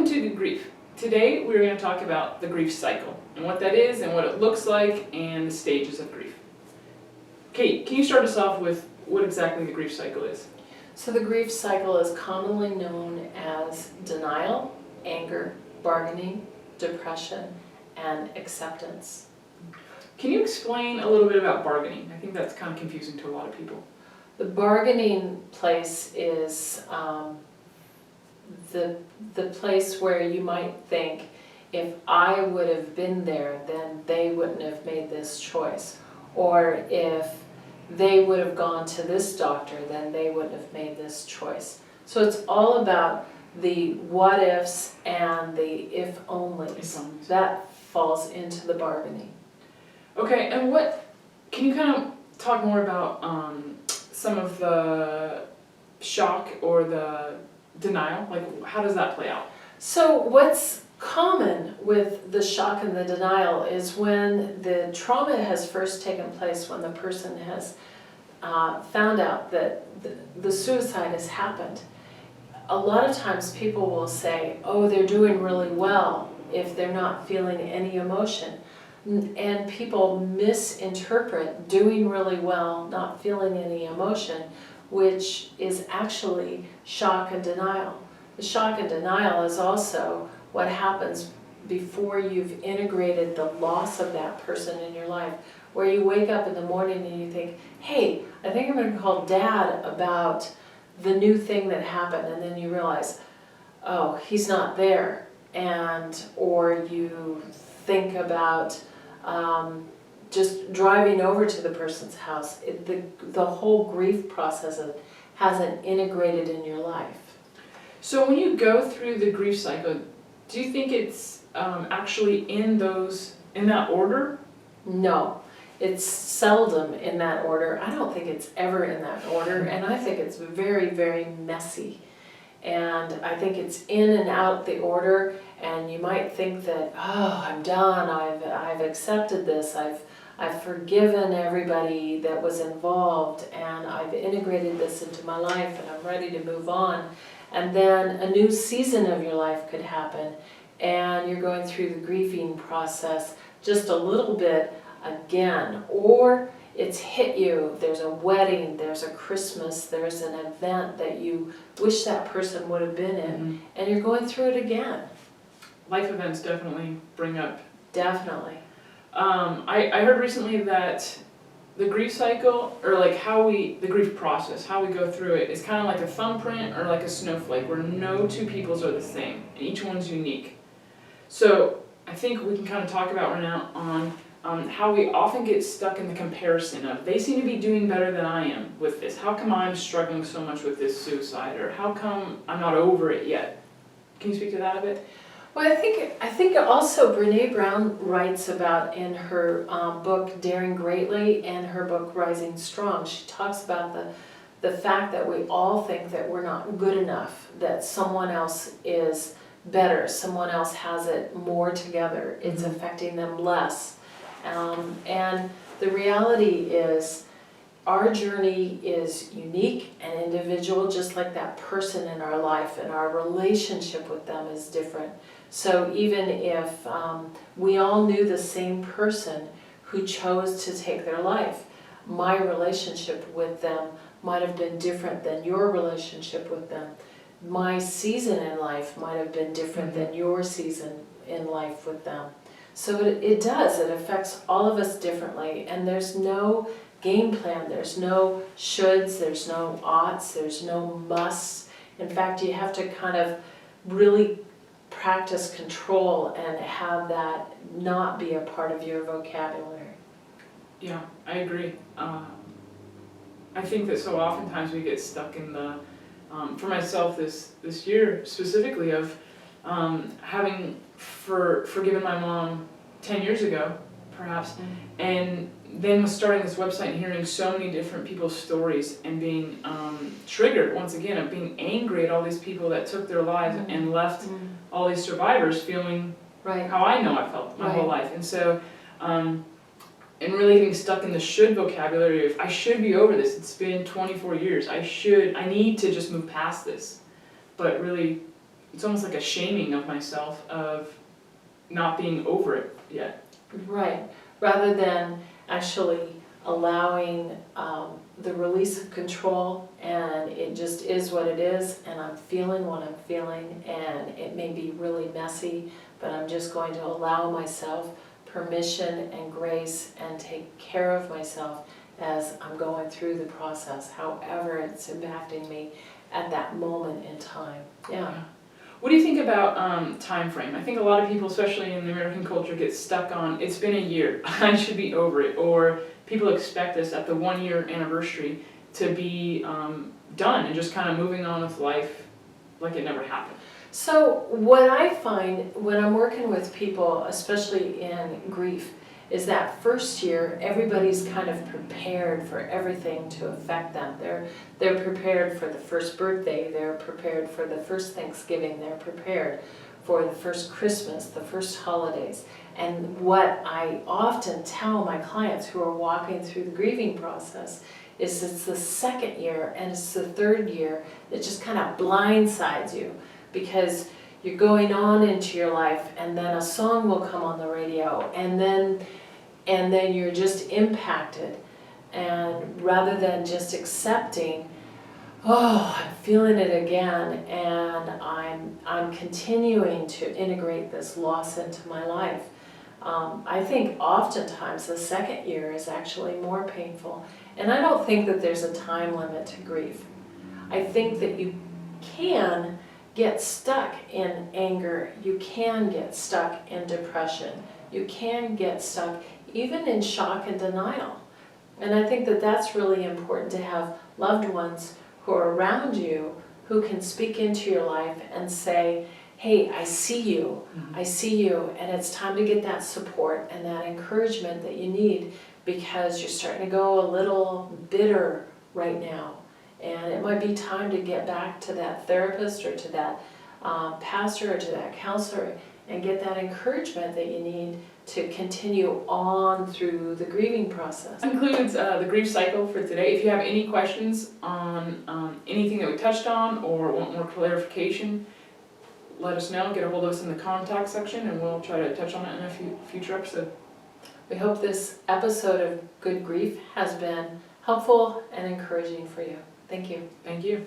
to Good Grief. Today we're going to talk about the grief cycle and what that is and what it looks like and the stages of grief. Kate, can you start us off with what exactly the grief cycle is? So the grief cycle is commonly known as denial, anger, bargaining, depression, and acceptance. Can you explain a little bit about bargaining? I think that's kind of confusing to a lot of people. The bargaining place is the place where you might think, if I would have been there, then they wouldn't have made this choice. Or if they would have gone to this doctor, then they wouldn't have made this choice. So it's all about the what ifs and the if onlys. That falls into the bargaining. Okay, and can you kind of talk more about some of the shock or the denial? Like, how does that play out? So what's common with the shock and the denial is when the trauma has first taken place, when the person has found out that the suicide has happened. A lot of times people will say, oh, they're doing really well if they're not feeling any emotion. And people misinterpret doing really well, not feeling any emotion, which is actually shock and denial. The shock and denial is also what happens before you've integrated the loss of that person in your life, where you wake up in the morning and you think, hey, I think I'm going to call Dad about the new thing that happened, and then you realize, oh, he's not there. Or you think about just driving over to the person's house. The whole grief process hasn't integrated in your life. So when you go through the grief cycle, do you think it's actually in that order? No, it's seldom in that order. I don't think it's ever in that order, and I think it's very, very messy. And I think it's in and out the order, and you might think that, oh, I'm done, I've accepted this, I've forgiven everybody that was involved, and I've integrated this into my life, and I'm ready to move on. And then a new season of your life could happen, and you're going through the grieving process just a little bit again, or it's hit you, there's a wedding, there's a Christmas, there's an event that you wish that person would have been in, and you're going through it again. Life events definitely bring up. Definitely. I heard recently that the grief cycle, or like the grief process, how we go through it, is kind of like a thumbprint or like a snowflake, where no two peoples are the same, and each one's unique. So I think we can kind of talk about right now on how we often get stuck in the comparison of, they seem to be doing better than I am with this. How come I'm struggling so much with this suicide? Or how come I'm not over it yet? Can you speak to that a bit? Well, I think also Brené Brown writes about in her book Daring Greatly and her book Rising Strong. She talks about the fact that we all think that we're not good enough, that someone else is better, someone else has it more together, it's affecting them less. And the reality is, our journey is unique and individual, just like that person in our life, and our relationship with them is different. So even if we all knew the same person who chose to take their life, my relationship with them might have been different than your relationship with them. My season in life might have been different than your season in life with them. So it does, it affects all of us differently, and there's no game plan, there's no shoulds, there's no oughts, there's no musts. In fact, you have to kind of really practice control and have that not be a part of your vocabulary. Yeah, I agree. I think that so oftentimes we get stuck in the, for myself this year specifically, of having forgiven my mom 10 years ago, perhaps, and then was starting this website and hearing so many different people's stories and being triggered once again of being angry at all these people that took their lives and left all these survivors feeling how I know I felt my whole life. And so, and really getting stuck in the should vocabulary of, I should be over this, it's been 24 years, I need to just move past this. But really, it's almost like a shaming of myself of not being over it yet. Right, rather than actually allowing the release of control, and it just is what it is, and I'm feeling what I'm feeling, and it may be really messy, but I'm just going to allow myself permission and grace and take care of myself as I'm going through the process, however it's impacting me at that moment in time. Yeah. What do you think about time frame? I think a lot of people, especially in the American culture, get stuck on, it's been a year, I should be over it, or people expect us at the 1-year anniversary to be done and just kind of moving on with life like it never happened. So what I find when I'm working with people, especially in grief, is that first year everybody's kind of prepared for everything to affect them. They're prepared for the first birthday, they're prepared for the first Thanksgiving, they're prepared for the first Christmas, the first holidays. And what I often tell my clients who are walking through the grieving process is it's the second year and it's the third year that just kind of blindsides you, because you're going on into your life and then a song will come on the radio and then you're just impacted, and rather than just accepting, oh, I'm feeling it again and I'm continuing to integrate this loss into my life. I think oftentimes the second year is actually more painful, and I don't think that there's a time limit to grief. I think that you can get stuck in anger, you can get stuck in depression, you can get stuck even in shock and denial. And I think that that's really important, to have loved ones who are around you who can speak into your life and say, hey, I see you, I see you, and it's time to get that support and that encouragement that you need, because you're starting to go a little bitter right now. And it might be time to get back to that therapist or to that pastor or to that counselor and get that encouragement that you need to continue on through the grieving process. That concludes the grief cycle for today. If you have any questions on anything that we touched on or want more clarification, let us know. Get a hold of us in the contact section and we'll try to touch on it in a future episode. We hope this episode of Good Grief has been helpful and encouraging for you. Thank you. Thank you.